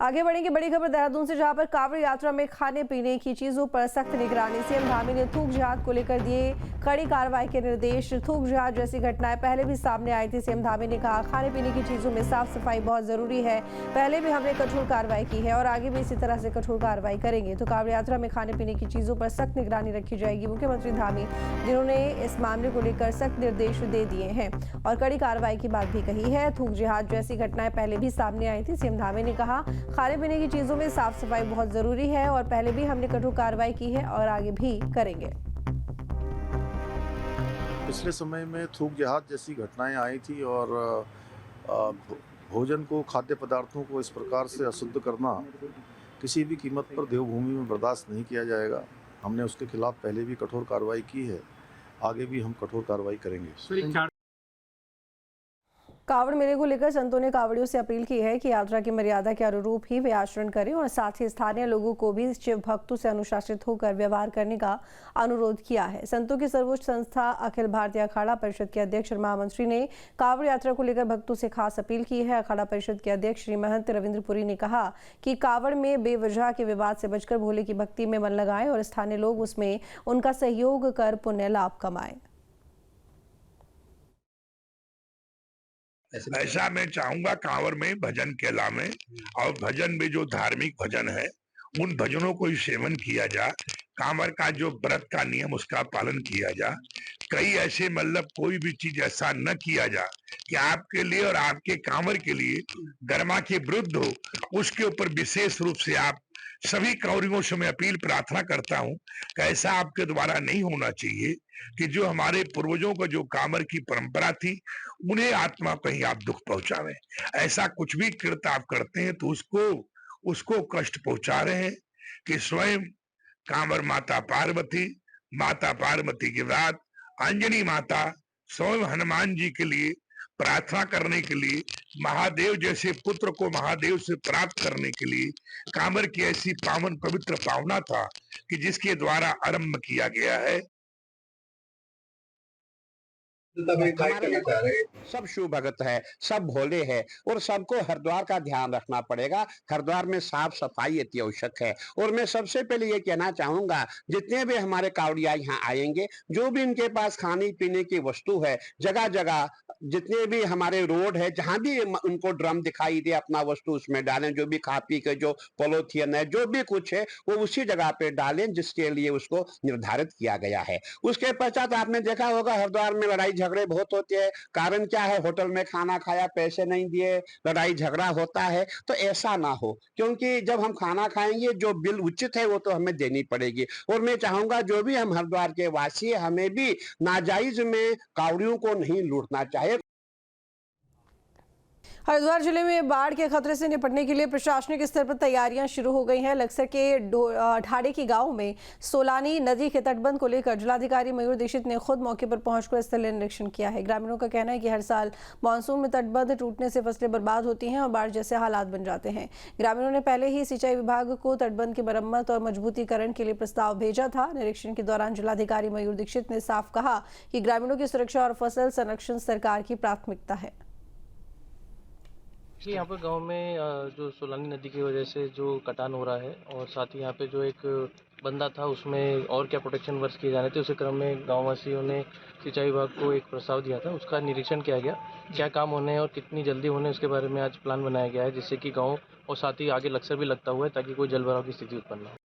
आगे बढ़ेंगे बड़ी खबर देहरादून से, जहां पर कांवड़ यात्रा में खाने पीने की चीजों पर सख्त निगरानी। सीएम धामी ने थूक जिहाद को लेकर दिए कड़ी कार्रवाई के निर्देश। थूक जिहाद जैसी घटनाएं पहले भी सामने आई थी। सीएम धामी ने कहा, खाने पीने की चीजों में साफ सफाई बहुत जरूरी है। पहले भी हमने कठोर कार्रवाई की है और आगे भी इसी तरह से कठोर कार्रवाई करेंगे। तो कांवड़ यात्रा में खाने पीने की चीजों पर सख्त निगरानी रखी जाएगी। मुख्यमंत्री धामी, जिन्होंने इस मामले को लेकर सख्त निर्देश दे दिए हैं और कड़ी कार्रवाई की बात भी कही है। थूक जिहाद जैसी घटनाएं पहले भी सामने आई थी। सीएम धामी ने कहा, खाने पीने की चीजों में साफ सफाई बहुत जरूरी है और पहले भी हमने कठोर कार्रवाई की है और आगे भी करेंगे। पिछले समय में थूक जिहाद जैसी घटनाएं आई थी और भोजन को, खाद्य पदार्थों को इस प्रकार से अशुद्ध करना किसी भी कीमत पर देवभूमि में बर्दाश्त नहीं किया जाएगा। हमने उसके खिलाफ पहले भी कठोर कार्रवाई की है, आगे भी हम कठोर कार्रवाई करेंगे। कांवड़ मेले को लेकर संतों ने कांवड़ियों से अपील की है कि यात्रा की मर्यादा के अनुरूप ही वे आचरण करें और साथ ही स्थानीय लोगों को भी शिव भक्तों से अनुशासित होकर व्यवहार करने का अनुरोध किया है। संतों की सर्वोच्च संस्था अखिल भारतीय अखाड़ा परिषद के अध्यक्ष और महामंत्री ने कांवड़ यात्रा को लेकर भक्तों से खास अपील की है। अखाड़ा परिषद के अध्यक्ष श्री महंत रविंद्रपुरी ने कहा कि कांवड़ में बेवजह के विवाद से बचकर भोले की भक्ति में मन लगाएं और स्थानीय लोग उसमें उनका सहयोग कर पुण्य लाभ कमाएं। ऐसा मैं चाहूंगा कांवर में भजन केला में और भजन में जो धार्मिक भजन है उन भजनों को ही सेवन किया जा। कांवर का जो व्रत का नियम उसका पालन किया जा। कई ऐसे मतलब कोई भी चीज ऐसा न किया जा कि आपके लिए और आपके कांवर के लिए गर्मा के विरुद्ध हो। उसके ऊपर विशेष रूप से आप सभी कांवरियों से मैं अपील प्रार्थना करता हूं कि ऐसा आपके द्वारा नहीं होना चाहिए कि जो हमारे पूर्वजों का जो कांवर की परंपरा थी उन्हें आत्मा कहीं आप दुख पहुंचावे। ऐसा कुछ भी कृत्य आप करते हैं तो उसको कष्ट पहुंचा रहे हैं कि स्वयं कांवर माता पार्वती के बाद अंजनी माता स्वयं हनुमान जी के लिए प्रार्थना करने के लिए, महादेव जैसे पुत्र को महादेव से प्राप्त करने के लिए कांवर की ऐसी पावन पवित्र पावना था कि जिसके द्वारा आरंभ किया गया है। सब शिव भगत है, सब भोले है और सबको हरिद्वार का ध्यान रखना पड़ेगा। हरिद्वार में साफ सफाई अति आवश्यक है। और मैं सबसे पहले ये कहना चाहूंगा, जितने भी हमारे कांवड़िया यहाँ आएंगे, जो भी इनके पास खाने पीने की वस्तु है, जगह जगह जितने भी हमारे रोड है, जहां भी उनको ड्रम दिखाई दे, अपना वस्तु उसमें डालें। जो भी खा पी के जो पॉलिथीन है, जो भी कुछ है, वो उसी जगह पे डालें जिसके लिए उसको निर्धारित किया गया है। उसके पश्चात आपने देखा होगा हरिद्वार में लड़ाई झगड़े बहुत होते हैं। कारण क्या है? होटल में खाना खाया, पैसे नहीं दिए, लड़ाई झगड़ा होता है। तो ऐसा ना हो, क्योंकि जब हम खाना खाएंगे जो बिल उचित है वो तो हमें देनी पड़ेगी। और मैं चाहूंगा जो भी हम हरिद्वार के वासी है, हमें भी नाजायज में कांवड़ियों को नहीं लूटना चाहिए। हरिद्वार जिले में बाढ़ के खतरे से निपटने के लिए प्रशासनिक स्तर पर तैयारियां शुरू हो गई हैं। लक्सर के ढाड़े की गांव में सोलानी नदी के तटबंध को लेकर जिलाधिकारी मयूर दीक्षित ने खुद मौके पर पहुंचकर स्थलीय निरीक्षण किया है। ग्रामीणों का कहना है कि हर साल मानसून में तटबंध टूटने से फसलें बर्बाद होती हैं और बाढ़ जैसे हालात बन जाते हैं। ग्रामीणों ने पहले ही सिंचाई विभाग को तटबंध की मरम्मत और मजबूतीकरण के लिए प्रस्ताव भेजा था। निरीक्षण के दौरान जिलाधिकारी मयूर दीक्षित ने साफ कहा कि ग्रामीणों की सुरक्षा और फसल संरक्षण सरकार की प्राथमिकता है। यहाँ पर गांव में जो सोलानी नदी की वजह से जो कटान हो रहा है और साथ ही यहाँ पे जो एक बंदा था उसमें और क्या प्रोटेक्शन वर्क किए जाने थे, उसी क्रम में गाँव वासियों ने सिंचाई विभाग को एक प्रस्ताव दिया था। उसका निरीक्षण किया गया, क्या काम होने हैं और कितनी जल्दी होने उसके बारे में आज प्लान बनाया गया है, जिससे कि गाँव और साथ ही आगे लक्सर भी लगता हुआ है ताकि कोई जलभराव की स्थिति उत्पन्न हो।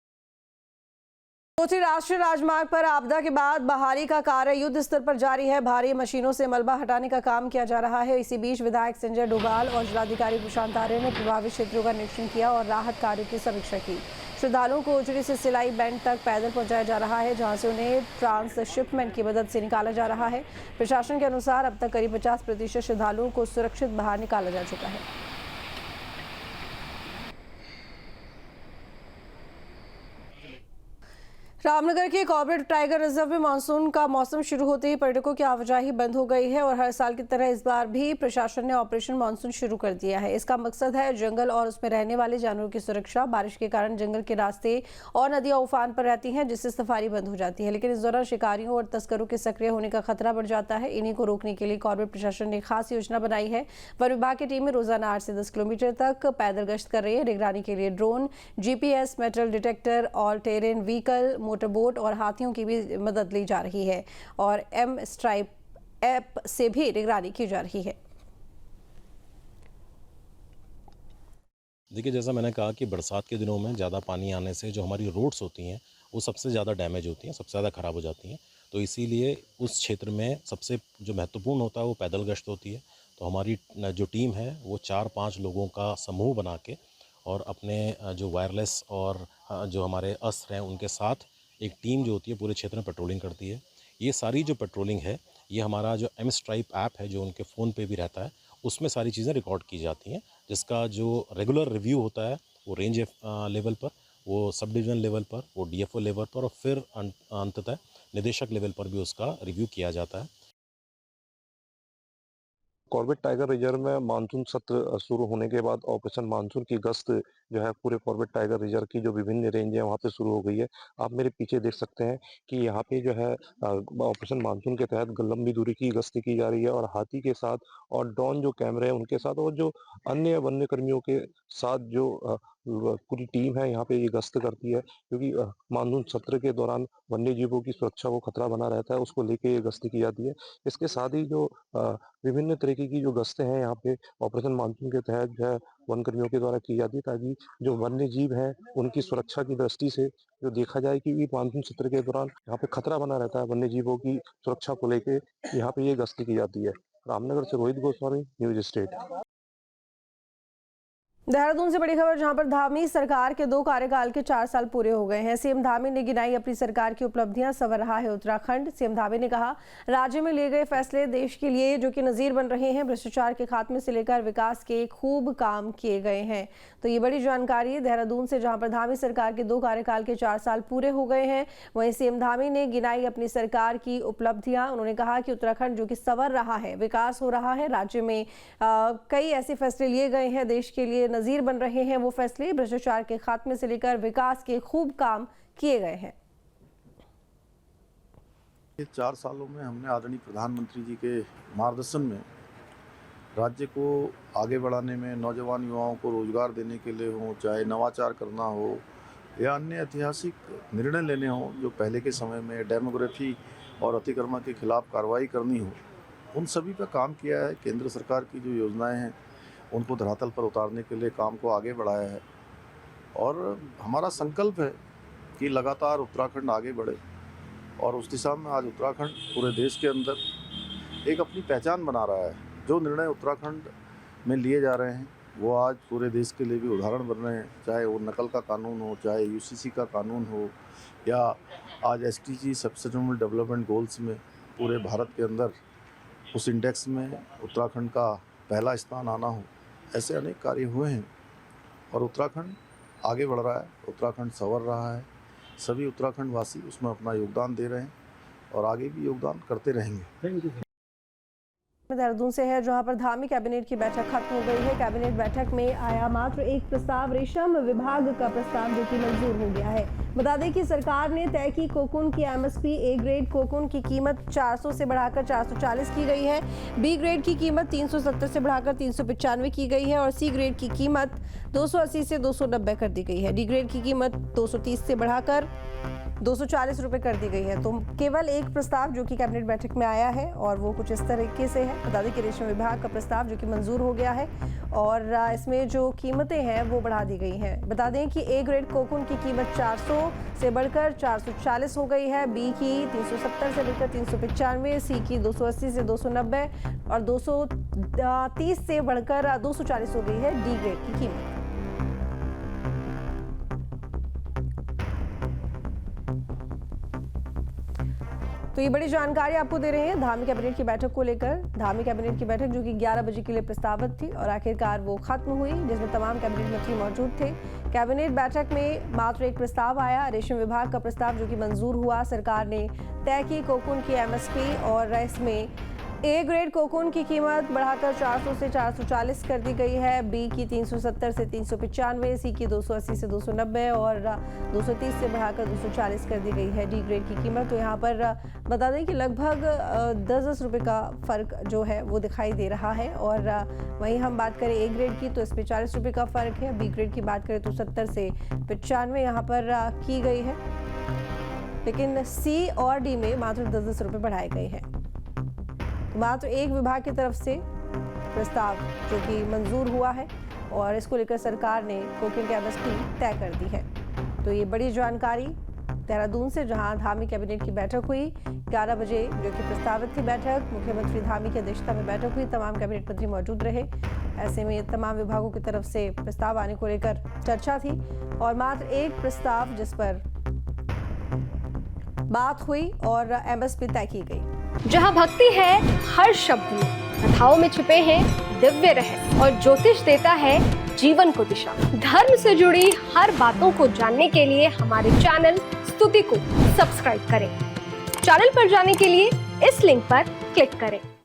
राष्ट्रीय राजमार्ग पर आपदा के बाद बहाली का कार्य युद्ध स्तर पर जारी है। भारी मशीनों से मलबा हटाने का काम किया जा रहा है। इसी बीच विधायक संजय डोभाल और जिलाधिकारी प्रशांत आर्य ने प्रभावित क्षेत्रों का निरीक्षण किया और राहत कार्यों की समीक्षा की। श्रद्धालुओं को उजड़ी से सिलाई बैंड तक पैदल पहुंचाया जा रहा है, जहां से उन्हें ट्रांसशिपमेंट की मदद से निकाला जा रहा है। प्रशासन के अनुसार अब तक करीब 50% श्रद्धालुओं को सुरक्षित बाहर निकाला जा चुका है। रामनगर के कॉर्बेट टाइगर रिजर्व में मानसून का मौसम शुरू होते ही पर्यटकों की आवाजाही बंद हो गई है और हर साल की तरह इस बार भी प्रशासन ने ऑपरेशन मानसून शुरू कर दिया है। इसका मकसद है जंगल और उसमें रहने वाले जानवरों की सुरक्षा। बारिश के कारण जंगल के रास्ते और नदियां उफान पर रहती हैं, जिससे सफारी बंद हो जाती है, लेकिन इस दौरान शिकारियों और तस्करों के सक्रिय होने का खतरा बढ़ जाता है। इन्हीं को रोकने के लिए कॉर्बेट प्रशासन ने खास योजना बनाई है। वन विभाग की टीमें रोजाना 8 से 10 किलोमीटर तक पैदल गश्त कर रही है। निगरानी के लिए drone, GPS, metal detector, all terrain vehicle, motor boat और हाथियों की भी मदद ली जा रही है और M स्ट्राइप ऐप से भी निगरानी की जा रही है। देखिए, जैसा मैंने कहा कि बरसात के दिनों में ज़्यादा पानी आने से जो हमारी रोड्स होती हैं वो सबसे ज़्यादा डैमेज होती हैं, सबसे ज़्यादा ख़राब हो जाती हैं। तो इसीलिए उस क्षेत्र में सबसे जो महत्वपूर्ण होता है वो पैदल गश्त होती है। तो हमारी जो टीम है वो 4-5 लोगों का समूह बना के और अपने जो वायरलेस और जो हमारे अस्त्र हैं उनके साथ एक टीम जो होती है पूरे क्षेत्र में पेट्रोलिंग करती है। ये सारी जो पेट्रोलिंग है ये हमारा जो M स्ट्राइप ऐप है जो उनके फ़ोन पे भी रहता है, उसमें सारी चीज़ें रिकॉर्ड की जाती हैं, जिसका जो रेगुलर रिव्यू होता है वो रेंज लेवल पर, वो सब डिवीज़न लेवल पर, वो DFO लेवल पर और फिर अंततः निदेशक लेवल पर भी उसका रिव्यू किया जाता है। कॉर्बेट टाइगर रिजर्व में मानसून सत्र शुरू होने के बाद ऑपरेशन मानसून की गश्त जो है पूरे कॉर्बेट टाइगर रिजर्व की जो विभिन्न रेंज है वहाँ पे शुरू हो गई है। आप मेरे पीछे देख सकते हैं कि यहाँ पे जो है ऑपरेशन मानसून के तहत लंबी दूरी की गश्त की जा रही है और हाथी के साथ और ड्रोन जो कैमरे हैं उनके साथ और जो अन्य वन्य कर्मियों के साथ जो पूरी टीम है यहाँ पे ये गश्त करती है, क्योंकि मानसून सत्र के दौरान वन्य जीवों की सुरक्षा को खतरा बना रहता है, उसको लेके ये गश्त की जाती है। इसके साथ ही जो विभिन्न तरीके की जो गश्तें हैं यहाँ पे ऑपरेशन मानसून के तहत जो है वन कर्मियों के द्वारा की जाती है, ताकि जो वन्य जीव हैं उनकी सुरक्षा की दृष्टि से जो देखा जाए कि मानसून सत्र के दौरान यहाँ पे खतरा बना रहता है वन्य जीवों की सुरक्षा को लेके यहाँ पे ये गश्त की जाती है। रामनगर से रोहित गोस्वामी, न्यूज स्टेट। देहरादून से बड़ी खबर, जहां पर धामी सरकार के 2 कार्यकाल के 4 साल पूरे हो गए हैं। सीएम धामी ने गिनाई अपनी सरकार की उपलब्धियां, संवर रहा है उत्तराखंड। सीएम धामी ने कहा, राज्य में लिए गए फैसले देश के लिए जो कि नजीर बन रहे हैं। भ्रष्टाचार के खात्मे से लेकर विकास के खूब काम किए गए हैं। तो ये बड़ी जानकारी है देहरादून से, जहां पर धामी सरकार के 2 कार्यकाल के 4 साल पूरे हो गए हैं। वहीं सीएम धामी ने गिनाई अपनी सरकार की उपलब्धियां। उन्होंने कहा कि उत्तराखंड जो कि संवर रहा है, विकास हो रहा है। राज्य में कई ऐसे फैसले लिए गए हैं, देश के लिए नजीर बन रहे हैं वो फैसले। भ्रष्टाचार के खात्मे से लेकर विकास के खूब काम किए गए हैं। 4 सालों में हमने आदरणीय प्रधानमंत्री जी के मार्गदर्शन में राज्य को आगे बढ़ाने में, नौजवान युवाओं को रोजगार देने के लिए हो, चाहे नवाचार करना हो या अन्य ऐतिहासिक निर्णय लेने हो जो पहले के समय में डेमोग्राफी और अतिक्रमण के खिलाफ कार्रवाई करनी हो, उन सभी पर काम किया है। केंद्र सरकार की जो योजनाएं हैं उनको धरातल पर उतारने के लिए काम को आगे बढ़ाया है और हमारा संकल्प है कि लगातार उत्तराखंड आगे बढ़े और उस दिशा में आज उत्तराखंड पूरे देश के अंदर एक अपनी पहचान बना रहा है। जो निर्णय उत्तराखंड में लिए जा रहे हैं वो आज पूरे देश के लिए भी उदाहरण बन रहे हैं, चाहे वो नकल का कानून हो, चाहे UCC का कानून हो या आज SDG सस्टेनेबल डेवलपमेंट गोल्स में पूरे भारत के अंदर उस इंडेक्स में उत्तराखंड का पहला स्थान आना हो। ऐसे अनेक कार्य हुए हैं और उत्तराखंड आगे बढ़ रहा है, उत्तराखंड संवर रहा है। सभी उत्तराखंड वासी उसमें अपना योगदान दे रहे हैं और आगे भी योगदान करते रहेंगे। देहरादून से है, जहां पर धामी कैबिनेट की बैठक खत्म हो गई है। कैबिनेट बैठक में आया मात्र एक प्रस्ताव, रेशम विभाग का प्रस्ताव, जो कि मंजूर हो गया है। बता दें कि सरकार ने तय की कोकून की MSP A ग्रेड कोकून की कीमत 400 से बढ़ाकर 440 की गई है। B ग्रेड की कीमत 370 से बढ़ाकर 395 की गई है और C ग्रेड की कीमत 280 से 290 कर दी गई है। D ग्रेड की कीमत 230 से बढ़ाकर 240 रुपए कर दी गई है। तो केवल एक प्रस्ताव जो कि कैबिनेट बैठक में आया है और वो कुछ इस तरीके से है। बता दें कि रेशम विभाग का प्रस्ताव जो कि मंजूर हो गया है और इसमें जो कीमतें हैं वो बढ़ा दी गई हैं। बता दें कि A ग्रेड कोकून की कीमत 400 से बढ़कर 440 हो गई है, B की 370 से बढ़कर 395, C की 280 से 290 और 230 से बढ़कर 240 हो गई है D ग्रेड की कीमत। तो ये बड़ी जानकारी आपको दे रहे हैं धामी कैबिनेट की बैठक को लेकर। धामी कैबिनेट की बैठक जो कि 11 बजे के लिए प्रस्तावित थी और आखिरकार वो खत्म हुई, जिसमें तमाम कैबिनेट मंत्री मौजूद थे। कैबिनेट बैठक में मात्र एक प्रस्ताव आया, रेशम विभाग का प्रस्ताव जो कि मंजूर हुआ। सरकार ने तय की कोकून की एमएसपी और इसमें ए ग्रेड कोकून की कीमत बढ़ाकर 400 से 440 कर दी गई है, बी की 370 से 395, सी की 280 से 290 और 230 से बढ़ाकर 240 कर दी गई है डी ग्रेड की कीमत। तो यहाँ पर बता दें कि लगभग 10-10 रुपये का फ़र्क जो है वो दिखाई दे रहा है। और वहीं हम बात करें ए ग्रेड की तो इस पर 40 रुपये का फ़र्क है, बी ग्रेड की बात करें तो 70 से 95 यहाँ पर की गई है, लेकिन सी और डी में मात्र 10-10 रुपये बढ़ाए गए हैं। मात्र एक विभाग की तरफ से प्रस्ताव जो कि मंजूर हुआ है और इसको लेकर सरकार ने कोकीन की एमएसपी तय कर दी है। तो ये बड़ी जानकारी देहरादून से, जहां धामी कैबिनेट की बैठक हुई 11 बजे जो कि प्रस्तावित थी बैठक, मुख्यमंत्री धामी की अध्यक्षता में बैठक हुई, तमाम कैबिनेट मंत्री मौजूद रहे। ऐसे में तमाम विभागों की तरफ से प्रस्ताव आने को लेकर चर्चा थी और मात्र एक प्रस्ताव जिस पर बात हुई और एमएसपी तय की गई। जहाँ भक्ति है हर शब्द में, कथाओं में छिपे हैं दिव्य रहस्य और ज्योतिष देता है जीवन को दिशा। धर्म से जुड़ी हर बातों को जानने के लिए हमारे चैनल स्तुति को सब्सक्राइब करें। चैनल पर जाने के लिए इस लिंक पर क्लिक करें।